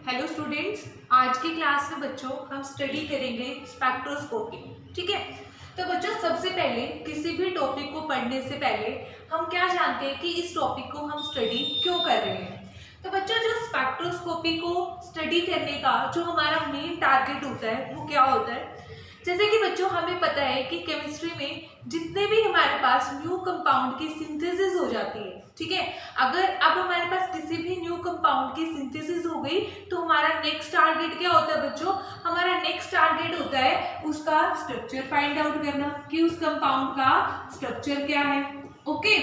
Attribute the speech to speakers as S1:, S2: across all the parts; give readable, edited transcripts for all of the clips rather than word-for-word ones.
S1: Hello students, आज की class में बच्चों हम स्टडी करेंगे स्पेक्ट्रोस्कोपी। ठीक है, तो बच्चों सबसे पहले किसी भी टॉपिक को पढ़ने से पहले हम क्या जानते हैं कि इस टॉपिक को हम स्टडी क्यों कर रहे हैं। तो बच्चों जो स्पेक्ट्रोस्कोपी को स्टडी करने का जो हमारा मेन टारगेट होता है वो क्या होता है। जैसे कि बच्चों हमें पता है कि केमिस्ट्री में जितने भी हमारे पास न्यू कंपाउंड की सिंथेसिस हो जाती है, ठीक है, अगर अब हमारे पास किसी भी न्यू कंपाउंड की सिंथेसिस हो गई तो हमारा नेक्स्ट टारगेट क्या होता है बच्चों। हमारा नेक्स्ट टारगेट होता है उसका स्ट्रक्चर फाइंड आउट करना कि उस कंपाउंड का स्ट्रक्चर क्या है। ओके,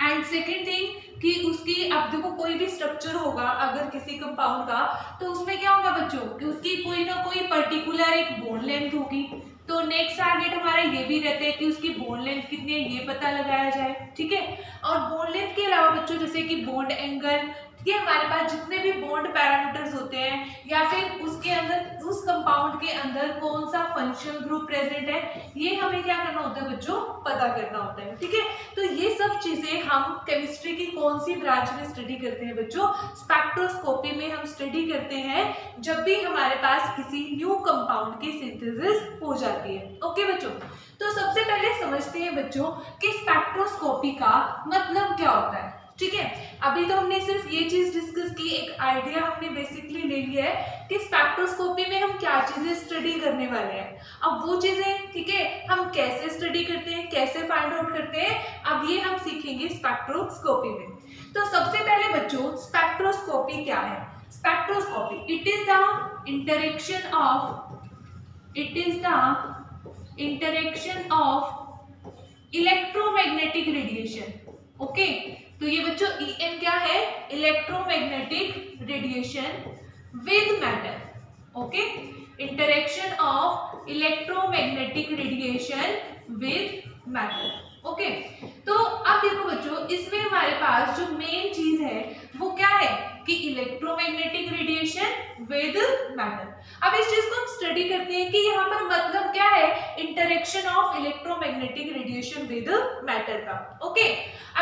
S1: एंड सेकेंड थिंग कि उसकी अब देखो कोई भी स्ट्रक्चर होगा अगर किसी कंपाउंड का, तो उसमें क्या होगा बच्चों कि उसकी कोई ना कोई पर्टिकुलर एक बॉन्ड लेंथ होगी। तो नेक्स्ट टारगेट हमारा ये भी रहता है कि उसकी बॉन्ड लेंथ कितनी है ये पता लगाया जाए। ठीक है, और बॉन्ड लेंथ के अलावा बच्चों जैसे कि बॉन्ड एंगल, ठीक है, हमारे पास जितने भी बॉन्ड पैरामीटर्स होते हैं या फिर उसके अंदर उस कंपाउंड के अंदर कौन सा फंक्शनल ग्रुप प्रेजेंट है, ये हमें क्या करना होता है बच्चों, पता करना होता है। ठीक है, तो ये सब चीजें हम केमिस्ट्री की कौन सी ब्रांच में स्टडी करते हैं बच्चों, स्पेक्ट्रोस्कोपी में हम स्टडी करते हैं जब भी हमारे पास किसी न्यू कंपाउंड की सिंथेसिस हो जाती है। ओके बच्चों, तो सबसे पहले समझते हैं बच्चों कि स्पेक्ट्रोस्कोपी का मतलब क्या होता है। ठीक है, अभी तो हमने सिर्फ ये चीज डिस्कस की, एक आइडिया हमने बेसिकली ले लिया है कि स्पेक्ट्रोस्कोपी में हम क्या चीजें स्टडी करने वाले हैं। अब वो चीजें, ठीक है, हम कैसे स्टडी करते हैं, कैसे फाइंड आउट करते हैं, अब ये हम सीखेंगे स्पेक्ट्रोस्कोपी में। तो सबसे पहले बच्चों स्पेक्ट्रोस्कोपी क्या है। Spectroscopy it is the interaction of electromagnetic radiation. Okay, तो ये बच्चों EM क्या है, electromagnetic radiation with matter. Okay, interaction of electromagnetic radiation with matter. Okay, तो अब देखो बच्चों इसमें हमारे पास जो मेन चीज है वो क्या है कि इलेक्ट्रोमैग्नेटिक रेडिएशन विद मैटर। अब इस चीज को हम स्टडी करते हैं कि यहाँ पर मतलब क्या है, interaction of electromagnetic radiation with matter का। ओके,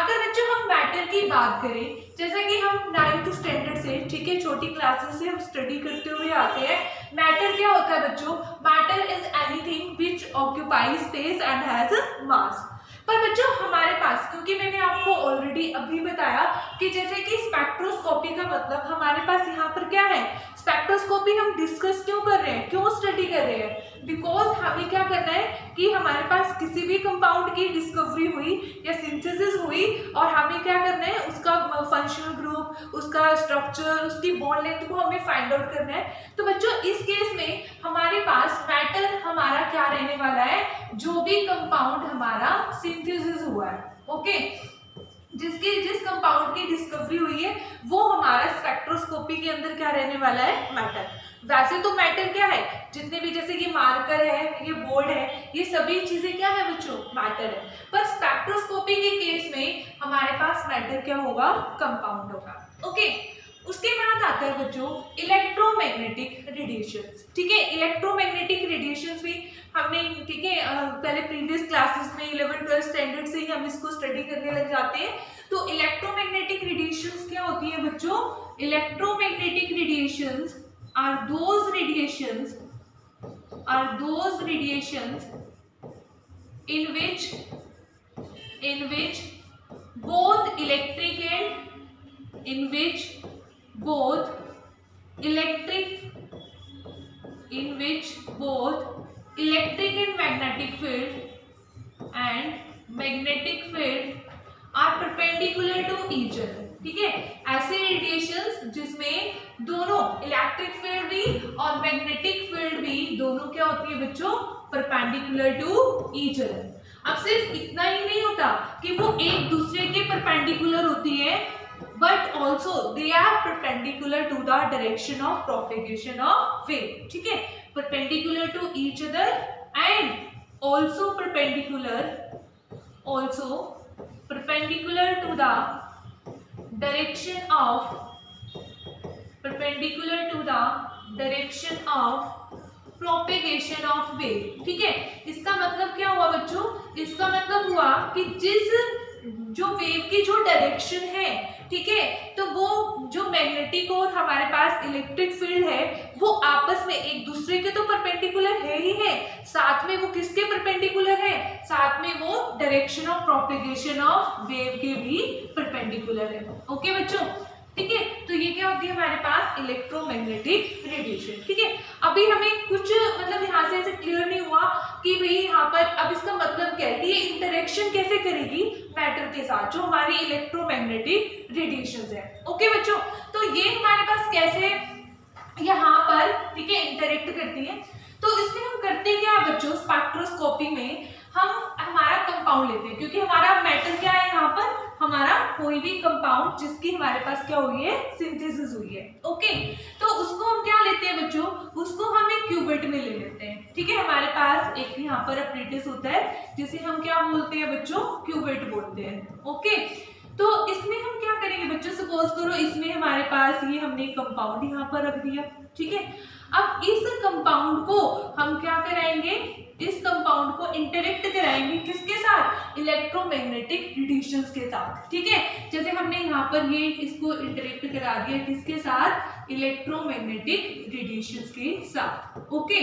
S1: अगर बच्चों हम मैटर की बात करें, जैसे कि हम 9th स्टैंडर्ड से, ठीक है, छोटी क्लासेस से हम स्टडी करते हुए आते हैं, मैटर क्या होता है बच्चों, matter is anything which occupies space and has मास। पर बच्चों हमारे पास, क्योंकि मैंने आपको ऑलरेडी अभी बताया कि जैसे कि स्पेक्ट्रोस्कोपी का मतलब हमारे पास यहाँ पर क्या है, स्पेक्ट्रोस्कोपी हम डिस्कस क्यों कर रहे हैं, क्यों स्टडी कर रहे हैं, बिकॉज हमें क्या करना है कि हमारे पास किसी भी कंपाउंड की डिस्कवरी हुई या सिंथेसिस हुई और हमें क्या करना है उसका फंक्शनल ग्रुप, उसका स्ट्रक्चर, उसकी बॉन्ड लेंथ को हमें फाइंड आउट करना है। तो बच्चों इस केस में हमारे पास मैटर हमारा क्या रहने वाला है, जो भी कंपाउंड हमारा सिंथेसिस हुआ है, ओके, जिस कंपाउंड की डिस्कवरी हुई है वो हमारा स्पेक्ट्रोस्कोपी के अंदर क्या रहने वाला है, मैटर। वैसे तो मैटर क्या है, जितने भी जैसे कि मार्कर है, ये बोर्ड है, ये सभी चीजें क्या है बच्चों, मैटर है। पर स्पेक्ट्रोस्कोपी के केस में हमारे पास मैटर क्या होगा, कंपाउंड होगा। ओके, उसके बाद आता है बच्चों इलेक्ट्रोमैग्नेटिक रेडिएशंस। ठीक है, इलेक्ट्रोमैग्नेटिक रेडिएशंस भी हमने, ठीक है, पहले प्रीवियस क्लासेस में 11th-12th स्टैंडर्ड से ही हम इसको स्टडी करने लग जाते हैं। तो इलेक्ट्रोमैग्नेटिक रेडिएशंस क्या होती है बच्चों, electromagnetic radiations are those radiations in which both electric and magnetic field are perpendicular to each other। ठीक है, ऐसे रेडिएशंस जिसमें दोनों इलेक्ट्रिक फील्ड भी और मैग्नेटिक फील्ड भी दोनों क्या होती है बच्चों, परपेंडिकुलर टू ईच अदर। अब सिर्फ इतना ही नहीं होता कि वो एक दूसरे के परपेंडिकुलर होती है, but also they are perpendicular to the direction of propagation of wave. ठीक है, perpendicular to each other and also perpendicular to the direction of propagation of wave। ठीक है, इसका मतलब क्या हुआ बच्चों, इसका मतलब हुआ कि जिस जो वेव की जो डायरेक्शन है, ठीक है, तो वो जो मैग्नेटिक और हमारे पास इलेक्ट्रिक फील्ड है वो आपस में एक दूसरे के तो परपेंडिकुलर है ही है, साथ में वो किसके परपेंडिकुलर है, साथ में वो direction of propagation of wave के भी परपेंडिकुलर है। ओके बच्चों, ठीक है। तो ये क्या होती है हमारे पास इलेक्ट्रोमैग्नेटिक रेडिएशन। ठीक है, अभी हमें कुछ मतलब यहाँ से ऐसे क्लियर नहीं हुआ कि भाई यहाँ पर अब इसका मतलब क्या है कि ये इंटरेक्शन कैसे करेगी मैटर के साथ, जो हमारी इलेक्ट्रोमैग्नेटिक रेडिएशंस है। ओके बच्चों, तो ये हमारे पास कैसे यहाँ पर ठीक है इंटरेक्ट करती है। तो इसमें हम करते क्या है बच्चों, स्पेक्ट्रोस्कोपी में हम हमारा कंपाउंड लेते हैं, क्योंकि हमारा मैटर क्या है यहाँ पर, हमारा कोई भी कंपाउंड जिसकी हमारे पास क्या हुई है, सिंथेसिस हुई है। ओके, तो उसको हम क्या लेते हैं बच्चों, उसको हम एक क्यूबिट में ले लेते हैं। ठीक है, हमारे पास एक यहाँ पर अपरेटस होता है जिसे हम क्या बोलते हैं बच्चों, क्यूबिट बोलते हैं। ओके, तो इसमें हम क्या करेंगे बच्चों, सपोज करो इसमें हमारे पास ये हमने कंपाउंड यहाँ पर रख दिया। ठीक है, अब इस कंपाउंड को हम क्या कराएंगे, इस कंपाउंड को इंटरेक्ट कराएंगे किसके साथ, इलेक्ट्रोमैग्नेटिक रेडिएशंस के साथ। ठीक है, जैसे हमने यहाँ पर ये इसको इंटरेक्ट करा दिया किसके साथ, इलेक्ट्रोमैग्नेटिक रेडिएशंस के साथ। ओके,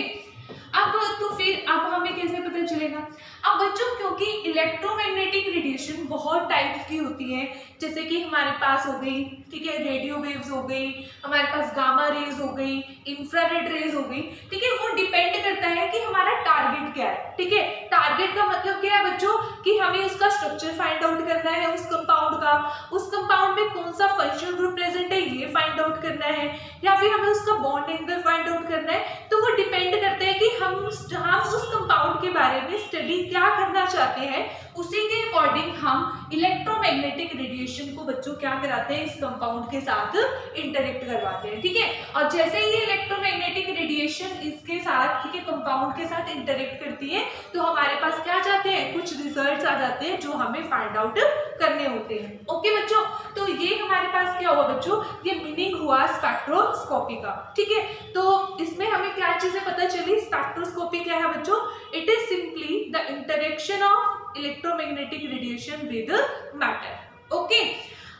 S1: अब तो फिर अब हमें कैसे पता चलेगा, अब बच्चों क्योंकि इलेक्ट्रोमैग्नेटिक रेडिएशन बहुत टाइप्स की होती है, जैसे कि हमारे पास हो गई ठीक है रेडियो वेव्स हो गई, हमारे पास गामा रेज हो गई, इंफ्रारेड रेज हो गई। ठीक है, वो डिपेंड करता है कि हमारा टारगेट क्या है। ठीक है, टारगेट का मतलब क्या है बच्चों, कि हमें उसका स्ट्रक्चर फाइंड आउट करना है, उस कंपाउंड का, उस कंपाउंड में कौन सा फंक्शनल ग्रुप प्रेजेंट है ये फाइंड आउट करना है, या फिर हमें उसका बॉन्ड एंगल फाइंड आउट करना है। तो वो डिपेंड करता है कि हम उस कंपाउंड के बारे में स्टडी क्या करना चाहते हैं, उसी के अकॉर्डिंग हम इलेक्ट्रोमैग्नेटिक रेडिएशन को बच्चों क्या कराते हैं, इस कंपाउंड के साथ इंटरेक्ट करवाते हैं। ठीक है, और जैसे ही ये इलेक्ट्रोमैग्नेटिक रेडिएशन इसके साथ ठीक है कंपाउंड के साथ इंटरेक्ट करती है, तो हमारे पास क्या जाते हैं, कुछ रिजल्ट्स आ जाते हैं जो हमें फाइंड आउट करने होते हैं। ओके बच्चों, तो ये हमारे पास क्या हुआ बच्चों, ये मीनिंग हुआ स्पेक्ट्रोस्कोपी का। ठीक है, तो इसमें हमें क्या चीजें पता चली, स्पेक्ट्रोस्कोपी क्या है बच्चों, it is simply the interaction of electromagnetic radiation with matter. Okay,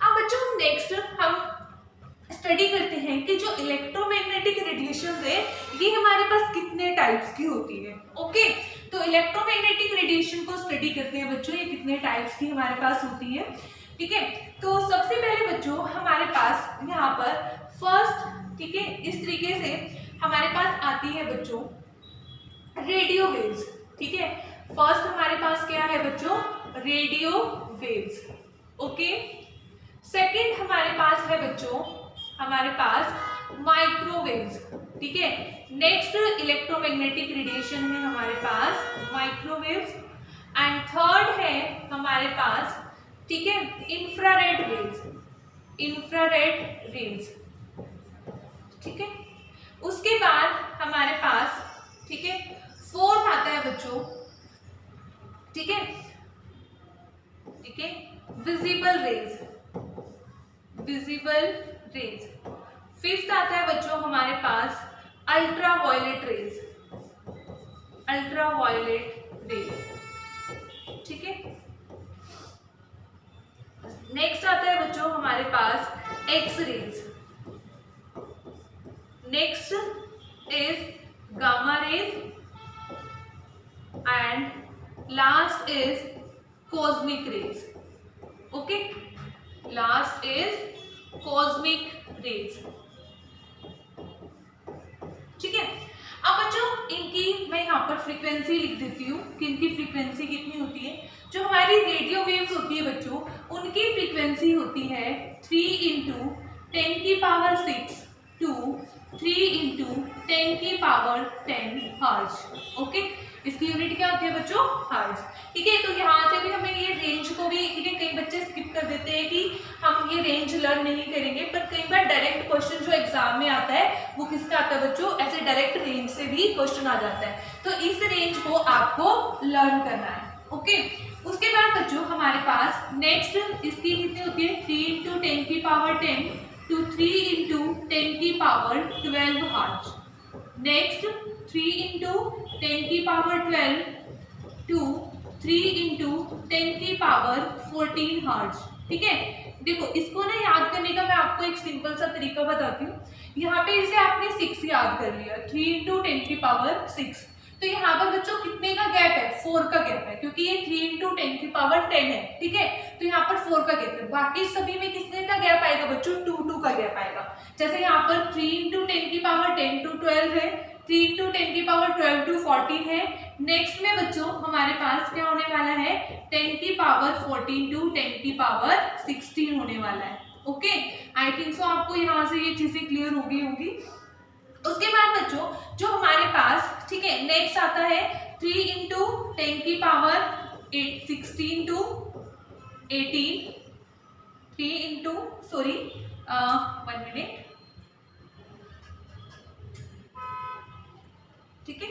S1: अब बच्चों नेक्स्ट हम स्टडी करते हैं कि जो इलेक्ट्रोमैग्नेटिक रेडिएशंस है ये हमारे पास कितने टाइप्स की होती है। ओके, तो इलेक्ट्रोमैग्नेटिक रेडिएशन को स्टडी करते हैं बच्चों, ये कितने टाइप्स की हमारे पास होती है। ठीक है, तो सबसे पहले बच्चों हमारे पास यहाँ पर फर्स्ट ठीक है इस तरीके से हमारे पास आती है बच्चों रेडियो वेव्स। ठीक है, फर्स्ट हमारे पास क्या है बच्चों, रेडियो वेव्स। ओके, सेकंड हमारे पास है बच्चों, हमारे पास माइक्रोवेव्स। ठीक है, नेक्स्ट इलेक्ट्रोमैग्नेटिक रेडिएशन है हमारे पास माइक्रोवेव्स, एंड थर्ड है हमारे पास ठीक है इंफ्रारेड वेव्स, इंफ्रारेड रेज। ठीक है, उसके बाद हमारे पास ठीक है फोर्थ आता है बच्चों ठीक है visible rays, visible rays. Fifth आता है बच्चों हमारे पास ultraviolet rays, ultraviolet rays. ठीक है, नेक्स्ट आता है बच्चों हमारे पास X rays, next is gamma rays, and last is cosmic rays. Okay, last is cosmic rays. ठीक है, अब बच्चों इनकी मैं यहाँ पर फ्रीक्वेंसी लिख देती हूँ कि इनकी फ्रीक्वेंसी कितनी होती है। जो हमारी रेडियो वेव्स होती है बच्चों उनकी फ्रीक्वेंसी होती है 3 × 10⁻⁶ to 3 × 10⁻10 हर्ट्ज। ओके, इसकी यूनिट क्या होती है बच्चों, हर्ट्ज। ठीक है, तो यहाँ से भी हमें ये रेंज को भी ठीक है कई बच्चे स्किप कर देते हैं कि हम ये रेंज लर्न नहीं करेंगे, पर कई बार डायरेक्ट क्वेश्चन जो एग्जाम में आता है वो किसका आता है बच्चों, ऐसे डायरेक्ट रेंज से भी क्वेश्चन आ जाता है, तो इस रेंज को आपको लर्न करना है। ओके, उसके बाद बच्चों हमारे पास नेक्स्ट इसकी कितनी होती है 3 × 10⁻10 to 3 × 10⁻12 hertz. Next 3 × 10⁻12 to 3 × 10⁻14 hertz. ठीक है, देखो इसको ना याद करने का मैं आपको एक सिंपल सा तरीका बताती हूँ। यहाँ पे इसे आपने 6 याद कर लिया, 3 × 10⁶, तो यहाँ पर बच्चों कितने का गैप है, 4 का गैप है, क्योंकि ये 3 × 10⁻10 है, ठीक है, तो यहाँ पर 4 का गैप है। बाकी सभी में कितने का गैप आएगा बच्चों, 2 का गैप आएगा। जैसे यहाँ पर 3 × 10⁻10 to 12 है, 3 × 10⁻12 to 14 है। नेक्स्ट में बच्चों हमारे पास क्या होने वाला है, 10⁻14 to 10⁻16 होने वाला है। ओके, आई थिंक सो आपको यहाँ से ये चीजें क्लियर हो गई होगी। उसके बाद बच्चों जो हमारे पास, ठीक है, नेक्स्ट आता है 3 × 10⁻16 to 18, 3 × सॉरी 1 मिनट, ठीक है,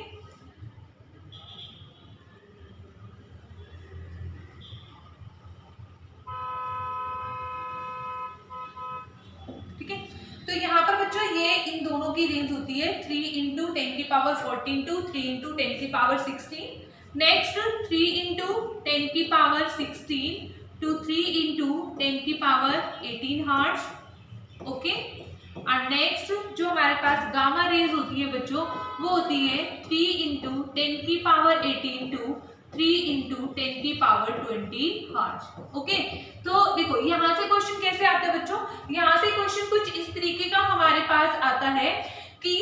S1: ठीक है, तो यहाँ पर बच्चों ये इन दोनों की रेंज होती है 3 × 10⁻14 to 3 × 10⁻16, next 3 × 10⁻16 to 3 × 10⁻18 hertz. Okay, और नेक्स्ट जो हमारे पास गामा रेज होती है बच्चों वो होती है 3 × 10⁻18 to 3 × 10⁻20 हर्ट्ज। ओके, तो देखो यहाँ से क्वेश्चन कैसे आता है बच्चों, यहाँ से क्वेश्चन कुछ इस तरीके का हमारे पास आता है कि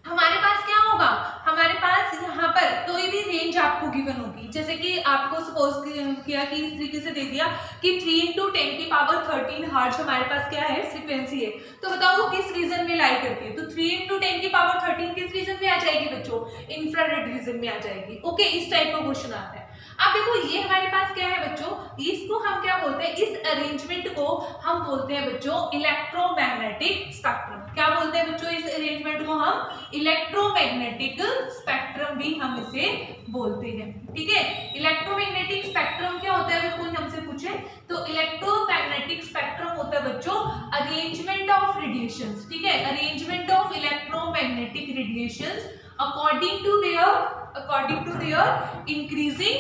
S1: हमारे पास क्या होगा, हमारे पास यहाँ पर कोई भी रेंज आपको गिवन होगी, जैसे कि आपको सपोज किया कि इस तरीके से दे दिया कि 3 × 10⁻13 हर्ट्ज हमारे पास क्या है, फ्रीक्वेंसी है, तो बताओ किस रीजन में लाई करती है, तो 3 × 10⁻13 किस रीजन में आ जाएगी बच्चों, इंफ्रारेड रीजन में आ जाएगी। ओके, इस टाइप का क्वेश्चन आता है। अब देखो ये हमारे पास क्या है बच्चों, इसको हम क्या बोलते हैं, इस अरेंजमेंट को हम बोलते हैं बच्चों इलेक्ट्रोमैग्नेटिक स्पेक्ट्रम। क्या बोलते हैं बच्चों इस अरेंजमेंट को, हम इलेक्ट्रोमैग्नेटिक स्पेक्ट्रम भी हम इसे बोलते हैं। ठीक है, इलेक्ट्रोमैग्नेटिक स्पेक्ट्रम क्या होता है, अगर कोई हमसे पूछे तो इलेक्ट्रोमैग्नेटिक स्पेक्ट्रम होता है बच्चों अरेंजमेंट ऑफ रेडिएशंस। ठीक है, arrangement of electromagnetic radiations according to their increasing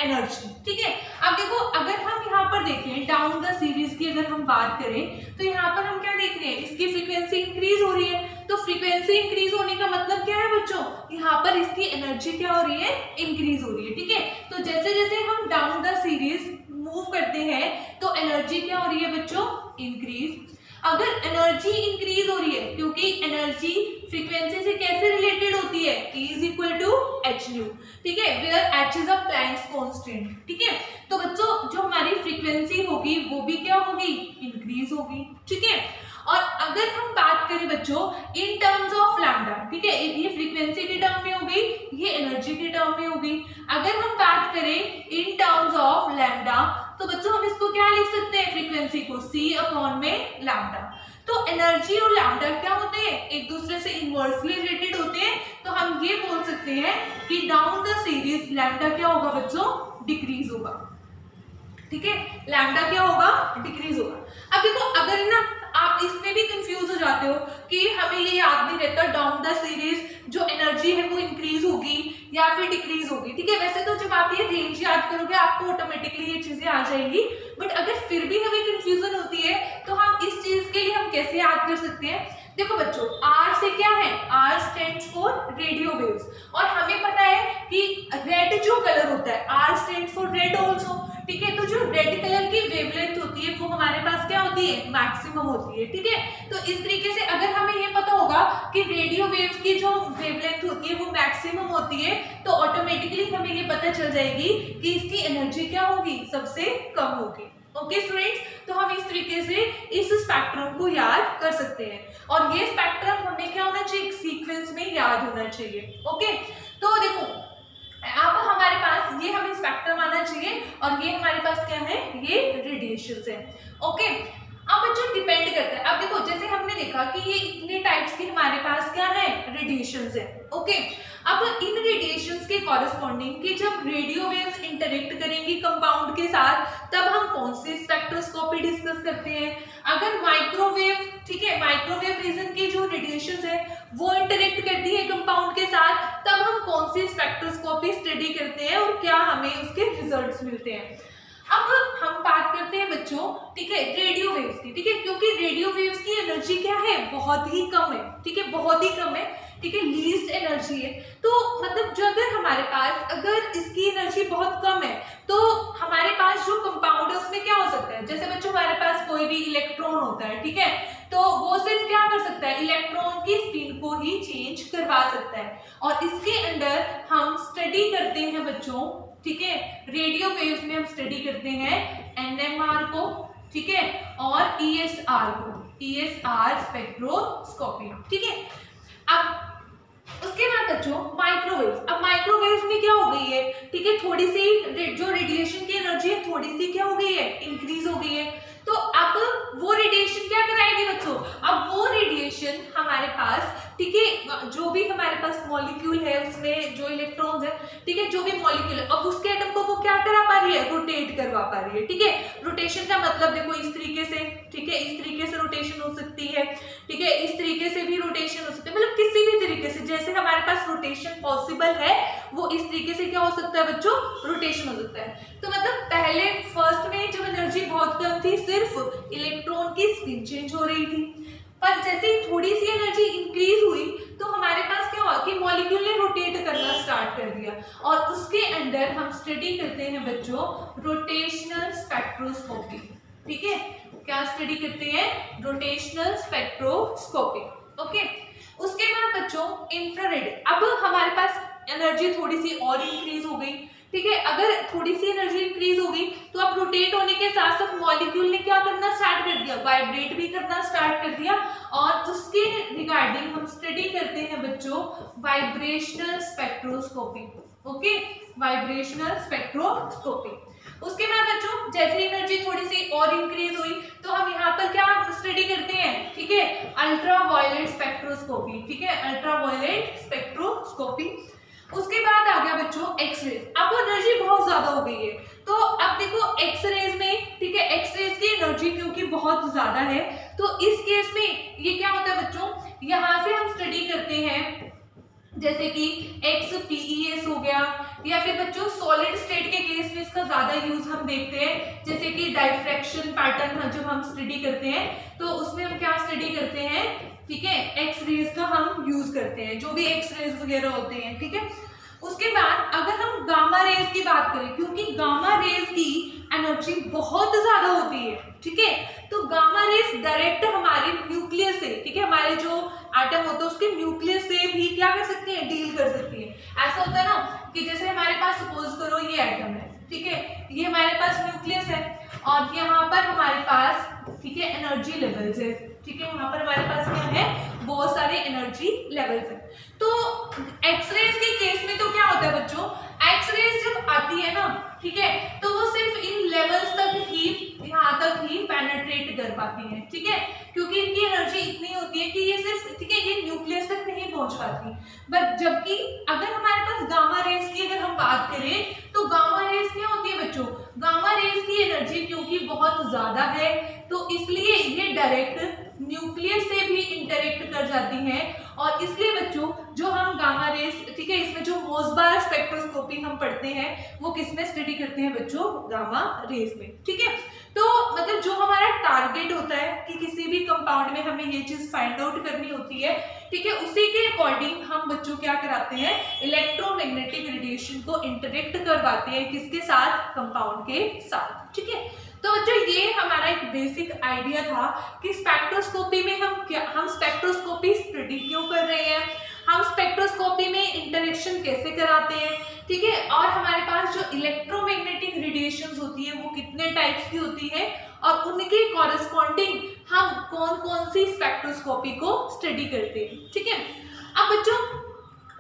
S1: energy. ठीक है, अब देखो अगर हम यहाँ पर देखें डाउन द सीरीज की अगर हम बात करें तो यहाँ पर हम क्या देख रहे हैं, इसकी फ्रीक्वेंसी इंक्रीज हो रही है, तो फ्रीक्वेंसी इंक्रीज होने का मतलब क्या है बच्चों, यहाँ पर इसकी एनर्जी क्या हो रही है, इंक्रीज हो रही है। ठीक है, तो जैसे जैसे हम डाउन द सीरीज मूव करते हैं तो एनर्जी क्या हो रही है बच्चों, इंक्रीज। अगर एनर्जी इंक्रीज हो रही है, क्योंकि एनर्जी फ्रीक्वेंसी से कैसे रिलेटेड होती है, E = hν। ठीक है, where h is a Planck's constant. ठीक है, तो बच्चों जो हमारी फ्रीक्वेंसी होगी वो भी क्या होगी, इंक्रीज होगी। ठीक है, और अगर हम बात करें बच्चों इन टर्म्स ऑफ लैम्डा, ठीक है, ये फ्रीक्वेंसी के टर्म में हो गई, ये एनर्जी के टर्म में हो गई। अगर हम बात करें इन टर्म्स ऑफ लैम्डा तो बच्चों हम इसको क्या लिख सकते हैं, फ्रीक्वेंसी को C/λ। तो एनर्जी और लैम्डा क्या होते हैं, एक दूसरे से इनवर्सली रिलेटेड होते हैं, तो हम ये बोल सकते हैं कि डाउन द सीरीज लैम्डा क्या होगा बच्चों, डिक्रीज होगा। ठीक है, लैम्डा क्या होगा, डिक्रीज होगा। अब देखो अगर ना आप इसमें भी कंफ्यूज हो जाते हो कि हमें ये याद नहीं रहता डाउन द सीरीज जो एनर्जी है वो इंक्रीज होगी या फिर डिक्रीज होगी। ठीक है, वैसे तो जब आप ये रेंज याद करोगे आपको ऑटोमेटिकली ये चीजें आ जाएंगी, बट अगर फिर भी हमें कंफ्यूजन होती है तो हम इस चीज के लिए हम कैसे याद कर सकते हैं। देखो बच्चों R से क्या है, R stands for radio waves, और हमें पता है कि रेड जो कलर होता है R stands for red also. ठीक है, तो जो रेड कलर की वेवलेंथ होती है वो हमारे पास क्या होती है, मैक्सिमम होती है। ठीक है, तो इस तरीके से अगर हमें ये पता होगा कि रेडियो वेव्स की जो वेवलेंथ होती है वो मैक्सिमम होती है तो ऑटोमेटिकली हमें ये पता चल जाएगी कि इसकी एनर्जी क्या होगी, सबसे कम होगी। ओके स्टूडेंट्स, तो हम इस तरीके से इस स्पेक्ट्रम को याद कर सकते हैं, और ये स्पेक्ट्रम हमें क्या होना चाहिए, सीक्वेंस में याद होना चाहिए। ओके, तो देखो अब हमारे पास ये हमें स्पेक्ट्रम आना चाहिए, और ये हमारे पास क्या है, ये रेडिएशंस है। ओके, अब बच्चों डिपेंड करता है। अब देखो जैसे हमने देखा कि ये इतने टाइप्स के हमारे पास क्या है, रेडिएशंस है। ओके, अब इन रेडिएशंस के कॉरेस्पॉन्डिंग कि जब रेडियो वेव्स इंटरेक्ट करेंगी कंपाउंड के साथ तब हम कौन सी स्पेक्ट्रोस्कोपी डिस्कस करते हैं। अगर माइक्रोवेव, ठीक है, माइक्रोवेव रीजन की जो रेडिएशंस है वो इंटरेक्ट करती है कंपाउंड के साथ तब हम कौन सी स्पेक्ट्रोस्कोपी स्टडी करते हैं और क्या हमें उसके रिजल्ट्स मिलते हैं। अब हम बात करते हैं बच्चों, ठीक है, रेडियो वेव्स की, ठीक है, क्योंकि रेडियो वेव्स की एनर्जी क्या है, बहुत ही कम है, ठीक है, बहुत ही कम है, ठीक है, लीस्ट एनर्जी है। तो मतलब जो अगर हमारे पास अगर इसकी एनर्जी बहुत कम है तो हमारे पास जो कंपाउंड है उसमें क्या हो सकता है, जैसे बच्चों हमारे पास कोई भी इलेक्ट्रॉन होता है, ठीक है, तो वो सिर्फ क्या कर सकता है, इलेक्ट्रॉन की स्पिन को ही चेंज करवा सकता है। और इसके अंदर हम स्टडी करते हैं बच्चों, ठीक है, रेडियो वेव्स में हम स्टडी करते हैं एनएमआर को, ठीक है, और ईएसआर को, ईएसआर स्पेक्ट्रोस्कोपी, ठीक है। अब उसके बाद बच्चों माइक्रोवेव्स, अब माइक्रोवेव्स में क्या हो गई है, ठीक है, थोड़ी सी जो रेडिएशन की एनर्जी है थोड़ी सी क्या हो गई है, इंक्रीज हो गई है। तो अब वो रेडिएशन क्या कराएगी बच्चों, अब वो रेडिएशन हमारे पास, ठीक है, जो भी हमारे पास मॉलिक्यूल है उसमें जो इलेक्ट्रॉन्स है, ठीक है, जो भी मॉलिक्यूल है, अब उसके एटम को वो क्या करा पा रही है, रोटेट करवा पा रही है, ठीक है। रोटेशन का मतलब देखो इस तरीके से, ठीक है, इस तरीके से रोटेशन हो सकती है, ठीक है, इस तरीके से भी रोटेशन हो सकती है, मतलब किसी भी तरीके से जैसे हमारे पास रोटेशन पॉसिबल है वो इस तरीके से क्या हो सकता है बच्चों, रोटेशन हो सकता है। तो मतलब पहले फर्स्ट में जब एनर्जी बहुत कम थी सिर्फ इलेक्ट्रॉन की स्पिन चेंज हो रही थी, पर जैसे ही थोड़ी सी एनर्जी इंक्रीज हुई तो हमारे पास क्या हुआ कि मॉलिक्यूल ने रोटेट करना स्टार्ट कर दिया, और उसके अंदर हम स्टडी करते हैं बच्चों रोटेशनल स्पेक्ट्रोस्कोपी, ठीक है, क्या स्टडी करते हैं, रोटेशनल स्पेक्ट्रोस्कोपी, ओके। उसके बाद बच्चों इंफ्रारेड, अब हमारे पास एनर्जी थोड़ी सी और इंक्रीज हो गई, ठीक है, अगर थोड़ी सी एनर्जी इंक्रीज हो गई तो अब रोटेट होने के साथ साथ मॉलिक्यूल ने क्या करना स्टार्ट कर दिया, वाइब्रेट भी करना स्टार्ट कर दिया, और उसके रिगार्डिंग हम स्टडी करते हैं बच्चों vibrational spectroscopy, okay, vibrational spectroscopy. उसके बाद बच्चों जैसे एनर्जी थोड़ी सी और इंक्रीज हुई तो हम यहाँ पर क्या स्टडी करते हैं, ठीक है, अल्ट्रावायलेट स्पेक्ट्रोस्कोपी, ठीक है, अल्ट्रावायलेट स्पेक्ट्रोस्कोपी। उसके बाद आ गया बच्चों एक्सरेज, अब एनर्जी बहुत ज्यादा हो गई है, तो अब देखो एक्सरेज में, ठीक है, एक्सरेज की एनर्जी क्योंकि बहुत ज्यादा है तो इस केस में ये क्या होता है बच्चों, यहाँ से हम स्टडी करते हैं जैसे कि XPES हो गया, या फिर बच्चों सॉलिड स्टेट के केस में इसका ज्यादा यूज हम देखते हैं, जैसे कि डाइफ्रैक्शन पैटर्न जब हम स्टडी करते हैं तो उसमें हम क्या स्टडी करते हैं, ठीक है, एक्स रेज का हम यूज करते हैं, जो भी एक्स रेज वगैरह होते हैं, ठीक है। उसके बाद अगर हम गामा रेज की बात करें, क्योंकि गामा रेज की एनर्जी बहुत ज्यादा होती है, ठीक है, तो गामा रेज डायरेक्ट हमारे न्यूक्लियस से, ठीक है, हमारे जो एटम होता है उसके न्यूक्लियस से भी क्या कर सकती है, डील कर सकती है। ऐसा होता है ना कि जैसे हमारे पास सपोज करो ये एटम है, ठीक है, ये हमारे पास न्यूक्लियस है और यहाँ पर हमारे पास, ठीक है, एनर्जी लेवल्स है, ठीक है, यहाँ पर हमारे पास क्या है, बहुत सारे एनर्जी लेवल्स है। तो एक्सरेज के केस में तो क्या होता है बच्चों, एक्सरेज जब आती है ना, ठीक है, तो वो सिर्फ इन लेवल्स तक ही, यहाँ तक ही पेनिट्रेट कर पाती है, ठीक है, क्योंकि इनकी एनर्जी इतनी होती है कि ये सिर्फ, ठीक है, ये न्यूक्लियस तक नहीं पहुंच पाती। बट जबकि अगर हमारे पास गामा रेज की अगर हम बात करें तो गामा रेज क्या होती है बच्चों, गामा रेज की एनर्जी क्योंकि बहुत ज्यादा है तो इसलिए ये डायरेक्ट न्यूक्लियस से भी इंटरेक्ट कर जाती हैं, और इसलिए बच्चों जो हम गामा रेज, ठीक है, इसमें जो मोसबार स्पेक्ट्रोस्कोपी हम पढ़ते हैं वो किसमें स्टडी करते हैं बच्चों, गामा रेज में, ठीक है। तो मतलब जो हमारा टारगेट होता है कि किसी भी कंपाउंड में हमें ये चीज फाइंड आउट करनी होती है, ठीक है, उसी के अकॉर्डिंग हम बच्चों क्या कराते हैं, इलेक्ट्रोमैग्नेटिक रेडिएशन को इंटरेक्ट करवाते हैं, किसके साथ, कंपाउंड के साथ, ठीक है। तो बच्चों ये हमारा एक बेसिक आइडिया था कि स्पेक्ट्रोस्कोपी में हम स्पेक्ट्रोस्कोपी स्टडी क्यों कर रहे हैं, हम स्पेक्ट्रोस्कोपी में इंटरेक्शन कैसे कराते हैं, ठीक है, और हमारे पास जो इलेक्ट्रोमैग्नेटिक रेडिएशंस होती है वो कितने टाइप्स की होती है, और उनके कॉरेस्पॉन्डिंग हम कौन कौन सी स्पेक्ट्रोस्कोपी को स्टडी करते हैं, ठीक है। अब बच्चों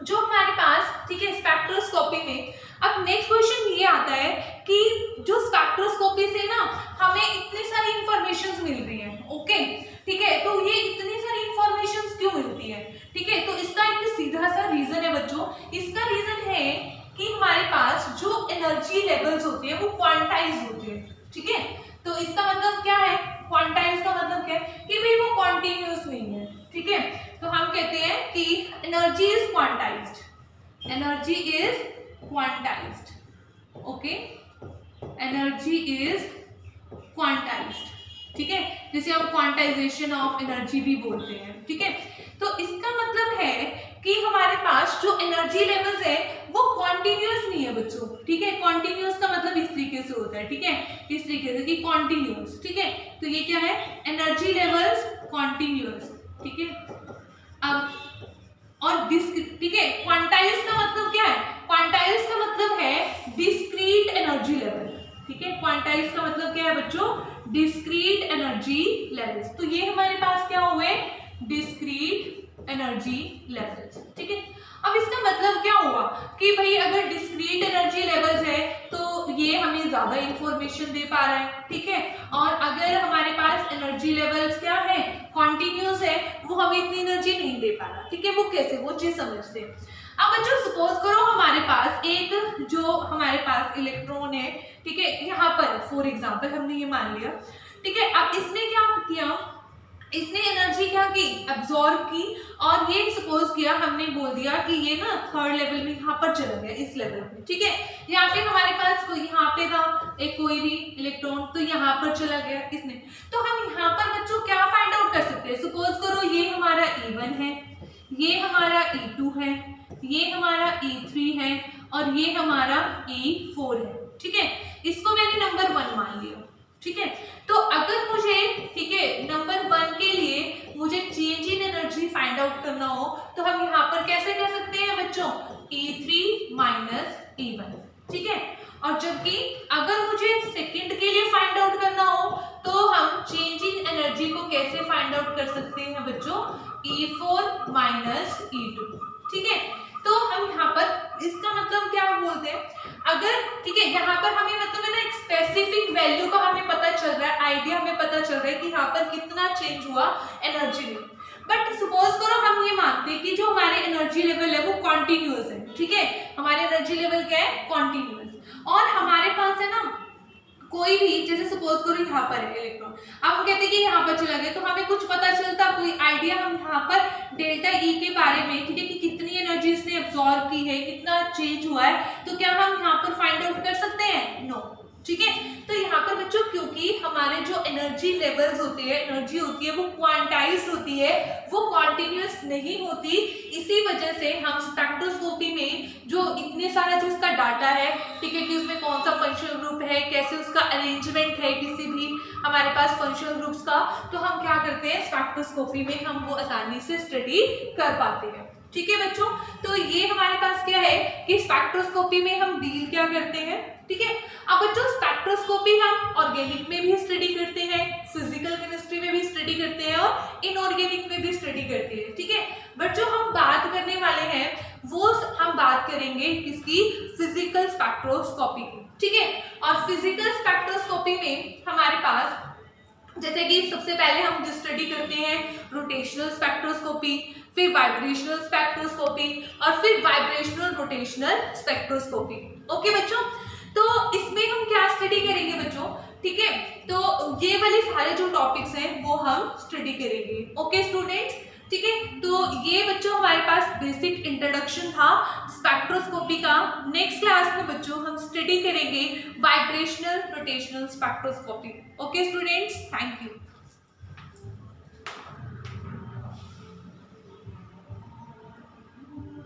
S1: जो हमारे पास, ठीक है, स्पेक्ट्रोस्कोपी में अब नेक्स्ट क्वेश्चन ये आता है कि जो स्पेक्ट्रोस्कोपी से ना हमें इतनी सारी इंफॉर्मेशंस मिल रही हैं, ओके, ठीक है, तो ये इतनी सारी इंफॉर्मेशंस क्यों मिलती है, ठीक है, तो इसका एक सीधा सा रीजन है बच्चों, इसका रीजन है कि हमारे पास जो एनर्जी लेवल्स होती है वो क्वांटाइज होती है, ठीक है। तो इसका मतलब क्या है, क्वांटाइज का मतलब क्या है कि भाई वो कॉन्टिन्यूअस नहीं है, ठीक है, तो हम कहते हैं कि energy is quantized, energy is quantized, okay. Energy is quantized, ठीक है, जिसे हम क्वांटाइजेशन ऑफ एनर्जी भी बोलते हैं, ठीक है। तो इसका मतलब है कि हमारे पास जो एनर्जी लेवल्स है वो कॉन्टिन्यूअस नहीं है बच्चों, ठीक है। कॉन्टिन्यूअस का मतलब इस तरीके से होता है, ठीक है, इस तरीके से कि कॉन्टिन्यूअस, ठीक है। तो ये क्या है, एनर्जी लेवल्स कॉन्टिन्यूअस, ठीक है। अब और ठीक है, क्वांटाइज का मतलब क्या है, क्वांटाइज का मतलब है डिस्क्रीट एनर्जी लेवल, ठीक है। क्वांटाइज का मतलब क्या है बच्चों, डिस्क्रीट एनर्जी लेवल्स। तो ये हमारे पास क्या हुए, डिस्क्रीट एनर्जी लेवल्स, ठीक है। अब इसका मतलब क्या हुआ कि भाई अगर डिस्क्रीट एनर्जी लेवल्स है तो ये हमें ज्यादा इंफॉर्मेशन दे पा रहा है, ठीक है। और अगर हमारे पास एनर्जी लेवल्स क्या है, कॉन्टिन्यूअस है, वो हमें इतनी एनर्जी नहीं दे पा रहा, ठीक है। वो कैसे, वो चीज समझते हैं। अब बच्चों सपोज करो हमारे पास एक जो हमारे पास इलेक्ट्रॉन है, ठीक है, यहाँ पर फॉर एग्जाम्पल हमने ये मान लिया, ठीक है। अब इसने क्या किया, इसने एनर्जी क्या की, अब्सॉर्ब की, और ये सपोज किया, हमने बोल दिया कि ये ना थर्ड लेवल में यहाँ पर चला गया, इस लेवल में, ठीक है। या फिर हमारे पास यहाँ पे था एक कोई भी इलेक्ट्रॉन, तो यहाँ पर चला गया इसने। तो हम यहाँ पर बच्चों क्या फाइंड आउट कर सकते हैं, सपोज करो ये हमारा E1 है, ये हमारा E2 है, ये हमारा E3 है, और ये हमारा E4 है, ठीक है। इसको मैंने नंबर 1 मान लिया, ठीक है। तो अगर मुझे, ठीक है, नंबर 1 के लिए मुझे change in energy find out करना हो तो हम यहाँ पर कैसे कर सकते हैं बच्चों, E3 माइनस E1, ठीक है। और जबकि अगर मुझे सेकंड के लिए फाइंड आउट करना हो तो हम चेंज इन एनर्जी को कैसे फाइंड आउट कर सकते हैं बच्चों, E4 माइनस E2, ठीक है। तो हम यहाँ पर इसका मतलब क्या बोलते हैं, अगर, ठीक है, यहाँ पर हमें मतलब है ना एक स्पेसिफिक वैल्यू का हमें पता चल रहा है, आइडिया हमें पता चल रहा है कि यहाँ पर कितना चेंज हुआ एनर्जी में। बट सपोज करो हम ये मानते हैं कि जो हमारे एनर्जी लेवल है वो कॉन्टिन्यूअस है, ठीक है, हमारे एनर्जी लेवल क्या है, कॉन्टिन्यूअस, और हमारे पास है ना कोई भी, जैसे सपोज करो यहाँ पर है इलेक्ट्रॉन, अब हम कहते हैं कि यहाँ पर चला गया, तो हमें कुछ पता चलता, कोई आइडिया हम यहाँ पर डेल्टा E के बारे में, ठीक है, कि कितनी एनर्जी इसने अब्सॉर्ब की है, कितना चेंज हुआ है, तो क्या हम यहाँ पर फाइंड आउट कर सकते हैं, नो, ठीक है। तो यहाँ पर बच्चों क्योंकि हमारे जो एनर्जी लेवल्स होते हैं, एनर्जी होती है वो क्वांटाइज्ड होती है, वो कॉन्टिन्यूअस नहीं होती, इसी वजह से हम स्पेक्ट्रोस्कोपी में जो इतने सारा जो इसका डाटा है, ठीक है, कि उसमें कौन सा फंक्शनल ग्रुप है, कैसे उसका अरेंजमेंट है किसी भी हमारे पास फंक्शनल ग्रुप्स का, तो हम क्या करते हैं स्पेक्ट्रोस्कोपी में हम वो आसानी से स्टडी कर पाते हैं, ठीक है बच्चों। तो ये हमारे पास क्या है कि स्पेक्ट्रोस्कोपी में हम डील क्या करते हैं, ठीक है। अब बच्चों स्पेक्ट्रोस्कोपी हम ऑर्गेनिक में भी स्टडी करते हैं, फिजिकल केमिस्ट्री में भी स्टडी करते हैं, और इनऑर्गेनिक में भी स्टडी करते हैं, ठीक है। बट जो हम बात करने वाले हैं वो हम बात करेंगे किसकी, फिजिकल स्पेक्ट्रोस्कोपी की, ठीक है। और फिजिकल स्पेक्ट्रोस्कोपी में हमारे पास जैसे कि सबसे पहले हम स्टडी करते हैं रोटेशनल स्पेक्ट्रोस्कोपी, फिर वाइब्रेशनल स्पेक्ट्रोस्कोपी, और फिर वाइब्रेशनल रोटेशनल स्पेक्ट्रोस्कोपी, ओके बच्चों। तो इसमें हम क्या स्टडी करेंगे बच्चों, ठीक है, तो ये वाले सारे जो टॉपिक्स हैं वो हम स्टडी करेंगे, ओके स्टूडेंट्स, ठीक है। तो ये बच्चों हमारे पास बेसिक इंट्रोडक्शन था स्पेक्ट्रोस्कोपी का। नेक्स्ट क्लास में बच्चों हम स्टडी करेंगे vibrational rotational spectroscopy, okay students, thank you.